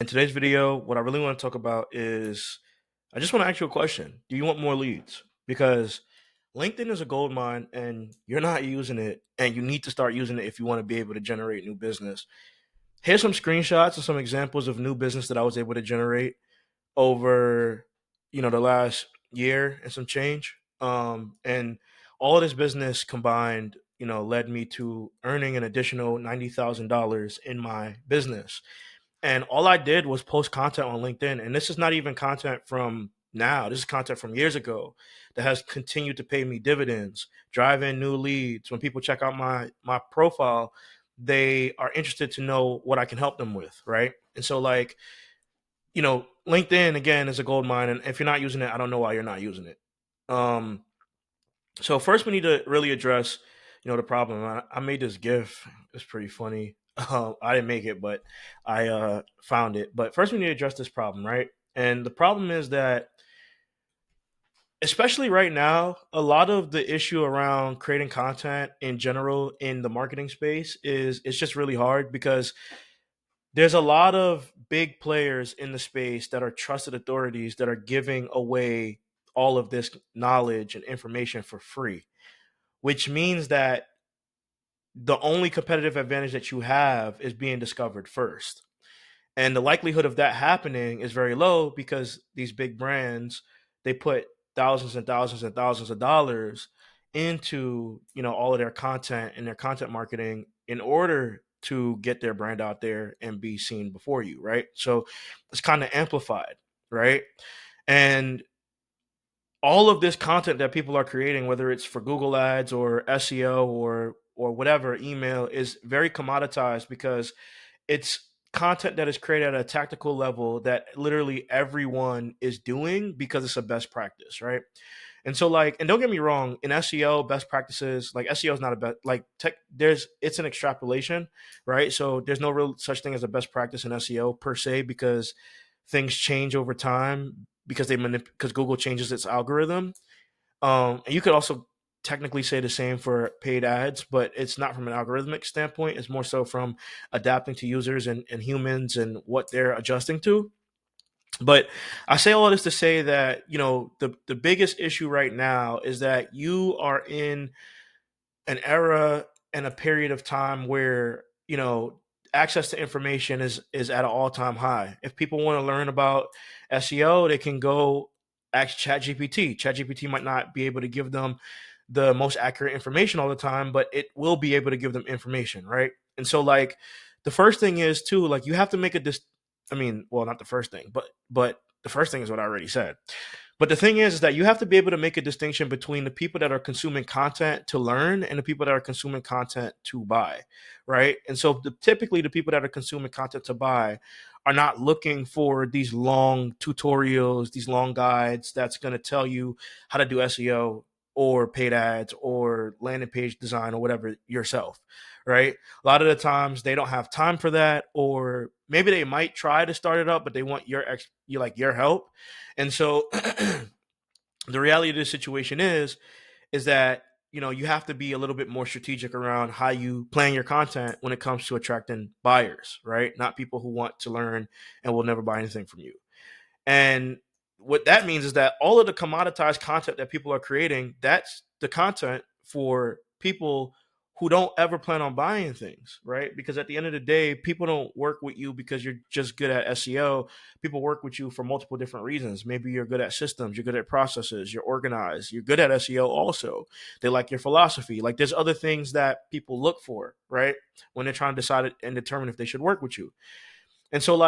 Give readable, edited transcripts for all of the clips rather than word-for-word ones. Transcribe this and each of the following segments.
In today's video, what I really want to talk about is I just want to ask you a question. Do you want more leads? Because LinkedIn is a gold mine and you're not using it, and you need to start using it if you want to be able to generate new business. Here's some screenshots and some examples of new business that I was able to generate over, the last year and some change. And all of this business combined, led me to earning an additional $90,000 in my business. And all I did was post content on LinkedIn. And this is not even content from now. This is content from years ago that has continued to pay me dividends, drive in new leads. When people check out my profile, they are interested to know what I can help them with, right? And so LinkedIn again is a gold mine. And if you're not using it, I don't know why you're not using it. Um, so first we need to really address, the problem. I made this GIF. It's pretty funny. I didn't make it, but I found it. But first we need to address this problem, right? And the problem is that, especially right now, a lot of the issue around creating content in general in the marketing space is it's just really hard because there's a lot of big players in the space that are trusted authorities that are giving away all of this knowledge and information for free, which means that the only competitive advantage that you have is being discovered first. And the likelihood of that happening is very low because these big brands, they put thousands and thousands and thousands of dollars into, all of their content and their content marketing in order to get their brand out there and be seen before you, right? So it's kind of amplified, right? And all of this content that people are creating, whether it's for Google Ads or SEO or whatever, email, is very commoditized because it's content that is created at a tactical level that literally everyone is doing because it's a best practice, right? And so and don't get me wrong, in SEO best practices, like SEO is not a best like tech, it's an extrapolation, right? So there's no real such thing as a best practice in SEO per se because things change over time because because Google changes its algorithm. And you could also technically say the same for paid ads, but it's not from an algorithmic standpoint. It's more so from adapting to users and humans and what they're adjusting to. But I say all of this to say that, the biggest issue right now is that you are in an era and a period of time where, access to information is at an all-time high. If people want to learn about SEO, they can go ask ChatGPT. ChatGPT might not be able to give them the most accurate information all the time, but it will be able to give them information, right? And so the first thing is too, you have to make a I mean, well, not the first thing, but the first thing is what I already said. But the thing is that you have to be able to make a distinction between the people that are consuming content to learn and the people that are consuming content to buy, right? And so typically the people that are consuming content to buy are not looking for these long tutorials, these long guides that's going to tell you how to do SEO or paid ads or landing page design or whatever yourself, right? A lot of the times they don't have time for that, or maybe they might try to start it up, but they want your help. And so the reality of this situation is that you have to be a little bit more strategic around how you plan your content when it comes to attracting buyers, right? Not people who want to learn and will never buy anything from you. And what that means is that all of the commoditized content that people are creating, that's the content for people who don't ever plan on buying things, right? Because at the end of the day, people don't work with you because you're just good at SEO. People work with you for multiple different reasons. Maybe you're good at systems, you're good at processes, you're organized, you're good at SEO also. They like your philosophy. Like there's other things that people look for, right? When they're trying to decide and determine if they should work with you. And so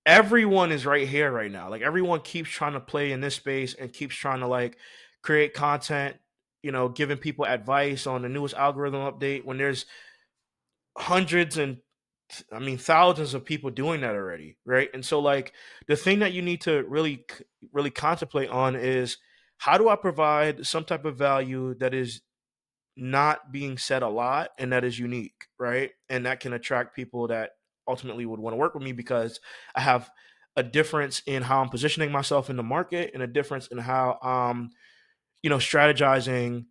everyone is right here right now. Like everyone keeps trying to play in this space and keeps trying to create content, giving people advice on the newest algorithm update when there's hundreds and thousands of people doing that already, right? And so the thing that you need to really contemplate on is how do I provide some type of value that is not being said a lot and that is unique, right? And that can attract people that ultimately would want to work with me because I have a difference in how I'm positioning myself in the market and a difference in how strategizing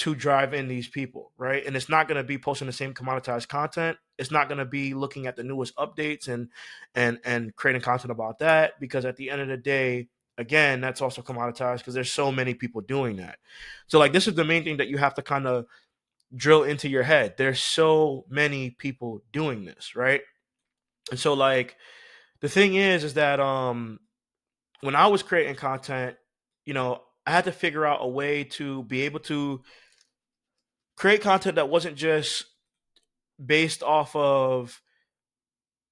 to drive in these people, right? And it's not going to be posting the same commoditized content. It's not going to be looking at the newest updates and creating content about that, because at the end of the day, again, that's also commoditized because there's so many people doing that. So like this is the main thing that you have to kind of drill into your head. There's so many people doing this, right? And so like the thing is that when I was creating content, I had to figure out a way to be able to create content that wasn't just based off of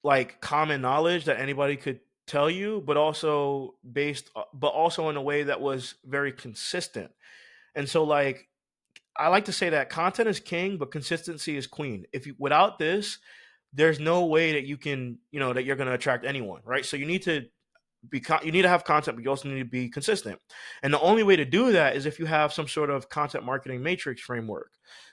like common knowledge that anybody could tell you, but also in a way that was very consistent. And so like I like to say that content is king, but consistency is queen. If you without this, there's no way that you can, that you're going to attract anyone, right? So you need to have content, but you also need to be consistent. And the only way to do that is if you have some sort of content marketing matrix framework,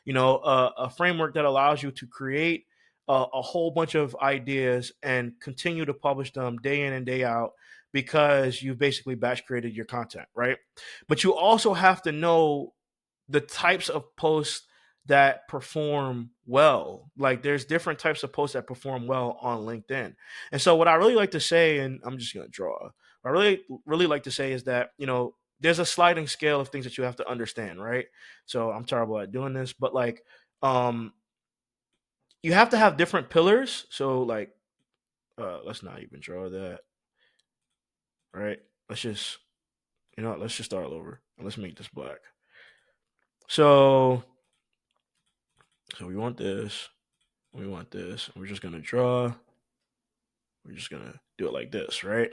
a framework that allows you to create a whole bunch of ideas and continue to publish them day in and day out, because you've basically batch created your content, right? But you also have to know the types of posts that perform well. Like there's different types of posts that perform well on LinkedIn. And so what I really like to say, and I'm just going to draw, what I really like to say is that, there's a sliding scale of things that you have to understand, right? So I'm terrible at doing this, but like um you have to have different pillars. So like let's not even draw that, right? Let's just let's just start all over and let's make this black. So we want this. We want this. We're just going to draw. We're just going to do it like this, right?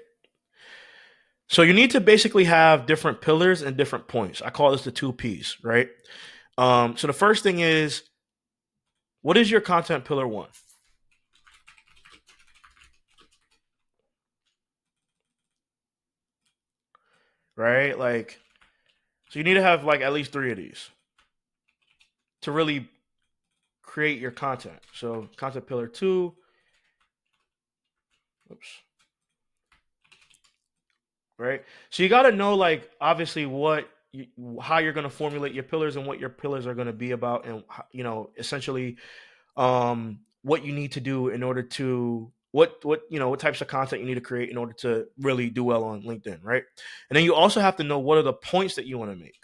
So you need to basically have different pillars and different points. I call this the 2Ps, right? So the first thing is, what is your content pillar one? Right? Like, so you need to have like at least 3 of these to really create your content. So content pillar 2, oops, right? So you got to know, like, obviously how you're going to formulate your pillars and what your pillars are going to be about, and essentially what you need to do in order to what types of content you need to create in order to really do well on LinkedIn, right? And then you also have to know what are the points that you want to make.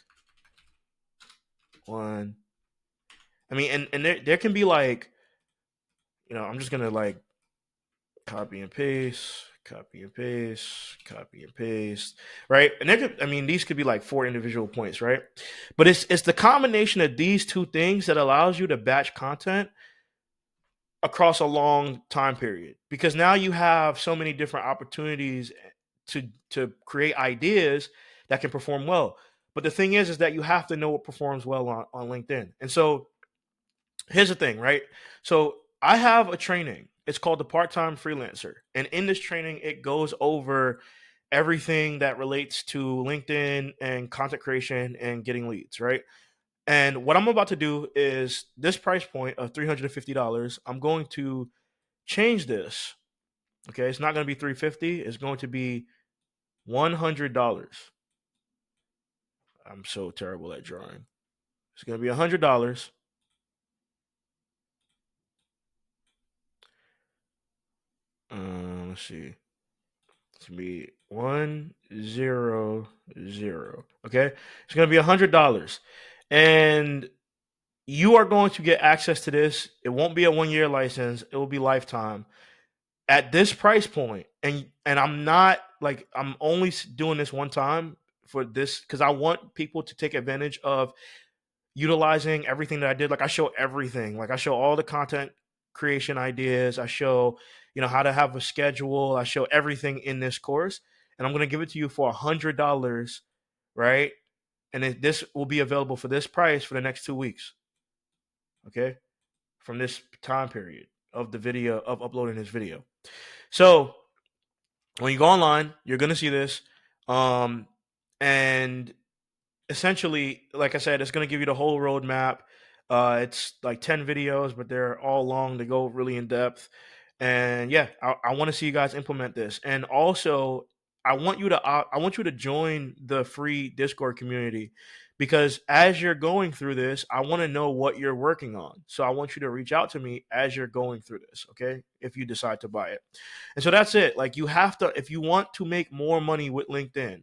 One, I mean, and there can be like, I'm just gonna like copy and paste, copy and paste, copy and paste, right? And I mean, these could be like 4 individual points, right? But it's the combination of these two things that allows you to batch content across a long time period, because now you have so many different opportunities to create ideas that can perform well. But the thing is that you have to know what performs well on LinkedIn. And so here's the thing, right? So I have a training. It's called the Part-Time Freelancer. And in this training, it goes over everything that relates to LinkedIn and content creation and getting leads, right? And what I'm about to do is this price point of $350, I'm going to change this. Okay, it's not going to be $350, it's going to be $100. I'm so terrible at drawing. It's going to be $100. Let's see. It's gonna be 100. Okay, it's gonna be $100, and you are going to get access to this. It won't be a 1 year license. It will be lifetime at this price point. And I'm not like, I'm only doing this one time for this because I want people to take advantage of utilizing everything that I did. Like I show everything. Like I show all the content creation ideas. I show, how to have a schedule. I show everything in this course, and I'm going to give it to you for $100, right? And this will be available for this price for the next 2 weeks. Okay, from this time period of the video of uploading this video. So when you go online, you're going to see this, and essentially, like I said, it's going to give you the whole roadmap. It's like 10 videos, but they're all long. They go really in depth. And yeah, I want to see you guys implement this. And also, I want you to join the free Discord community, because as you're going through this, I want to know what you're working on. So I want you to reach out to me as you're going through this, okay? If you decide to buy it. And so that's it. Like, you have to, if you want to make more money with LinkedIn,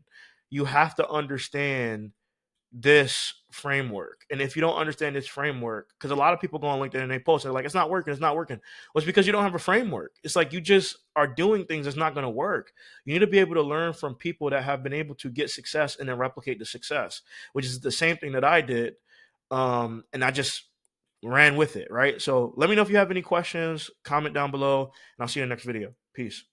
you have to understand this framework. And if you don't understand this framework, because a lot of people go on LinkedIn and they post, they're like, it's not working, it's not working. Well, it's because you don't have a framework. It's like you just are doing things that's not going to work. You need to be able to learn from people that have been able to get success and then replicate the success, which is the same thing that I did. And I just ran with it, right? So let me know if you have any questions, comment down below, and I'll see you in the next video. Peace.